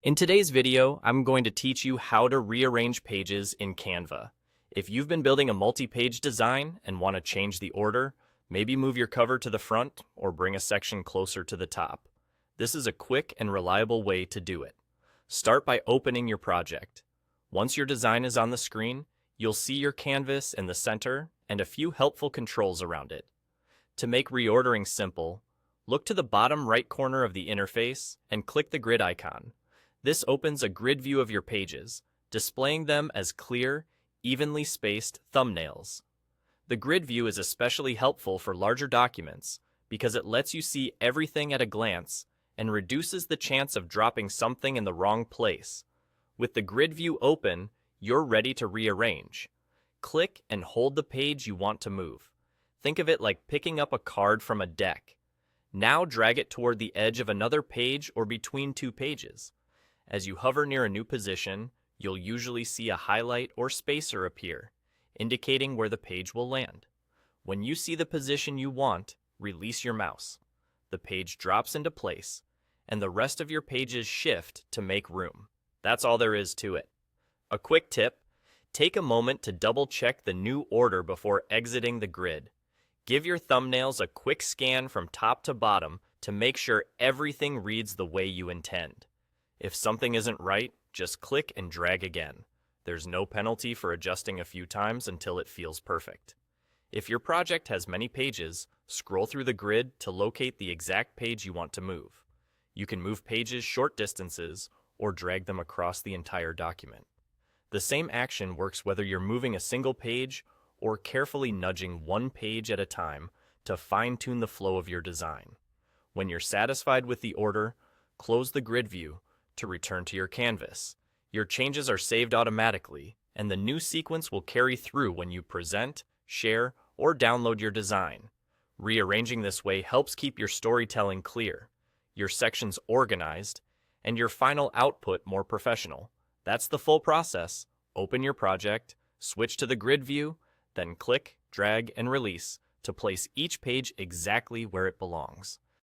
In today's video, I'm going to teach you how to rearrange pages in Canva. If you've been building a multi-page design and want to change the order, maybe move your cover to the front or bring a section closer to the top. This is a quick and reliable way to do it. Start by opening your project. Once your design is on the screen, you'll see your canvas in the center and a few helpful controls around it. To make reordering simple, look to the bottom right corner of the interface and click the grid icon. This opens a grid view of your pages, displaying them as clear, evenly spaced thumbnails. The grid view is especially helpful for larger documents because it lets you see everything at a glance and reduces the chance of dropping something in the wrong place. With the grid view open, you're ready to rearrange. Click and hold the page you want to move. Think of it like picking up a card from a deck. Now drag it toward the edge of another page or between two pages. As you hover near a new position, you'll usually see a highlight or spacer appear, indicating where the page will land. When you see the position you want, release your mouse. The page drops into place, and the rest of your pages shift to make room. That's all there is to it. A quick tip: take a moment to double-check the new order before exiting the grid. Give your thumbnails a quick scan from top to bottom to make sure everything reads the way you intend. If something isn't right, just click and drag again. There's no penalty for adjusting a few times until it feels perfect. If your project has many pages, scroll through the grid to locate the exact page you want to move. You can move pages short distances or drag them across the entire document. The same action works whether you're moving a single page or carefully nudging one page at a time to fine-tune the flow of your design. When you're satisfied with the order, close the grid view to return to your canvas. Your changes are saved automatically, and the new sequence will carry through when you present, share, or download your design. Rearranging this way helps keep your storytelling clear, your sections organized, and your final output more professional. That's the full process. Open your project, switch to the grid view, then click, drag, and release to place each page exactly where it belongs.